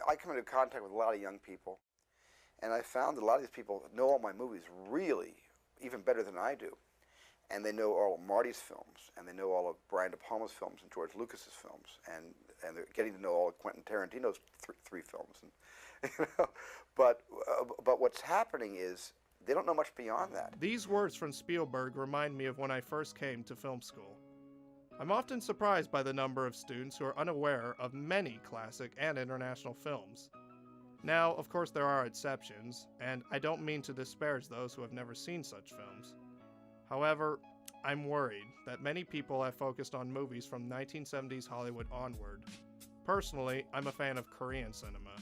I come into contact with a lot of young people, and I found that a lot of these people know all my movies really, even better than I do. And they know all of Marty's films, and they know all of Brian De Palma's films and George Lucas's films, and they're getting to know all of Quentin Tarantino's three films. And, but what's happening is they don't know much beyond that. These words from Spielberg remind me of when I first came to film school. I'm often surprised by the number of students who are unaware of many classic and international films. Now, of course, there are exceptions, and I don't mean to disparage those who have never seen such films. However, I'm worried that many people have focused on movies from 1970s Hollywood onward. Personally, I'm a fan of Korean cinema.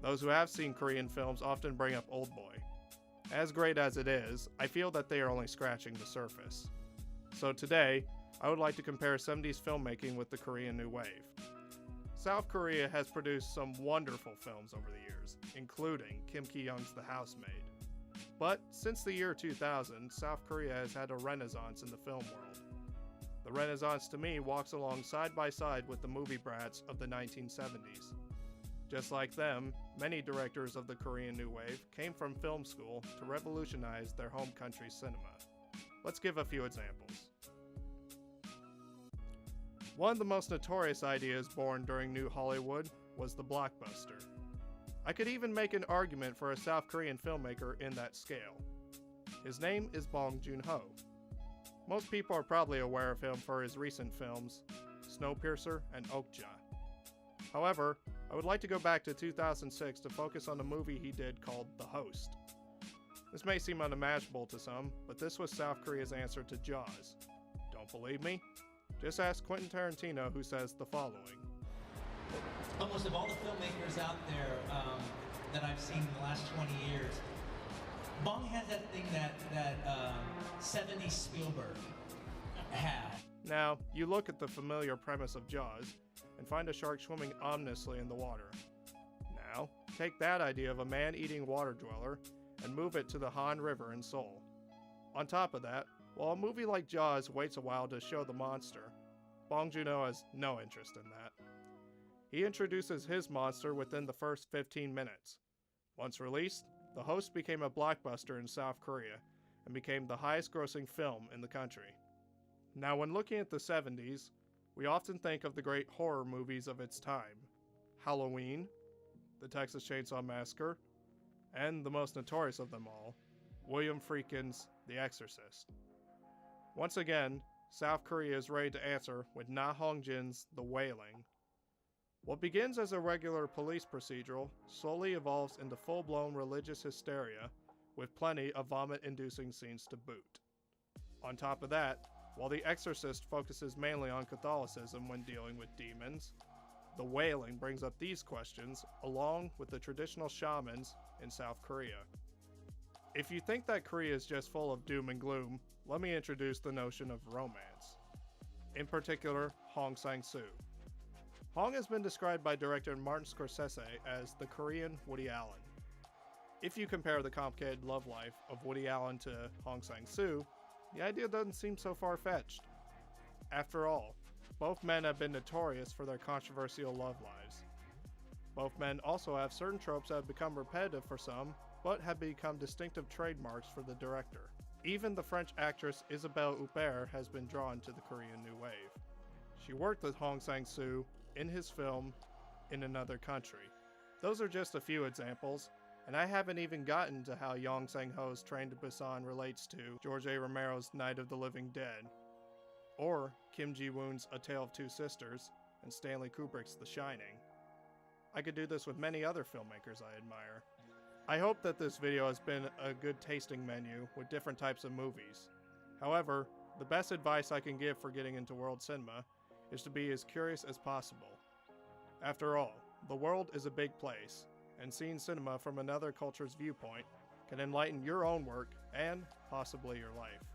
Those who have seen Korean films often bring up Oldboy. As great as it is, I feel that they are only scratching the surface. So today, I would like to compare 70s filmmaking with the Korean New Wave. South Korea has produced some wonderful films over the years, including Kim Ki-young's The Housemaid. But since the year 2000, South Korea has had a renaissance in the film world. The renaissance to me walks along side by side with the movie brats of the 1970s. Just like them, many directors of the Korean New Wave came from film school to revolutionize their home country's cinema. Let's give a few examples. One of the most notorious ideas born during New Hollywood was the blockbuster. I could even make an argument for a South Korean filmmaker in that scale. His name is Bong Joon-ho. Most people are probably aware of him for his recent films, Snowpiercer and Okja. However, I would like to go back to 2006 to focus on a movie he did called The Host. This may seem unimaginable to some, but this was South Korea's answer to Jaws. Don't believe me? Just ask Quentin Tarantino, who says the following. Almost of all the filmmakers out there that I've seen in the last 20 years, Bong has that thing that 70s Spielberg had. Now, you look at the familiar premise of Jaws and find a shark swimming ominously in the water. Now, take that idea of a man-eating water dweller and move it to the Han River in Seoul. On top of that, while a movie like Jaws waits a while to show the monster, Bong Joon-ho has no interest in that. He introduces his monster within the first 15 minutes. Once released, The Host became a blockbuster in South Korea and became the highest-grossing film in the country. Now, when looking at the 70s, we often think of the great horror movies of its time: Halloween, The Texas Chainsaw Massacre, and the most notorious of them all, William Friedkin's The Exorcist. Once again, South Korea is ready to answer with Na Hong-jin's The Wailing. What begins as a regular police procedural slowly evolves into full-blown religious hysteria, with plenty of vomit-inducing scenes to boot. On top of that, while The Exorcist focuses mainly on Catholicism when dealing with demons, The Wailing brings up these questions along with the traditional shamans in South Korea. If you think that Korea is just full of doom and gloom, let me introduce the notion of romance. In particular, Hong Sang-soo. Hong has been described by director Martin Scorsese as the Korean Woody Allen. If you compare the complicated love life of Woody Allen to Hong Sang-soo, the idea doesn't seem so far-fetched. After all, both men have been notorious for their controversial love lives. Both men also have certain tropes that have become repetitive for some, but have become distinctive trademarks for the director. Even the French actress Isabelle Huppert has been drawn to the Korean New Wave. She worked with Hong Sang-soo in his film In Another Country. Those are just a few examples, and I haven't even gotten to how Yong Sang-ho's Train to Busan relates to George A. Romero's Night of the Living Dead, or Kim Ji-woon's A Tale of Two Sisters, and Stanley Kubrick's The Shining. I could do this with many other filmmakers I admire. I hope that this video has been a good tasting menu with different types of movies. However, the best advice I can give for getting into world cinema is to be as curious as possible. After all, the world is a big place, and seeing cinema from another culture's viewpoint can enlighten your own work and possibly your life.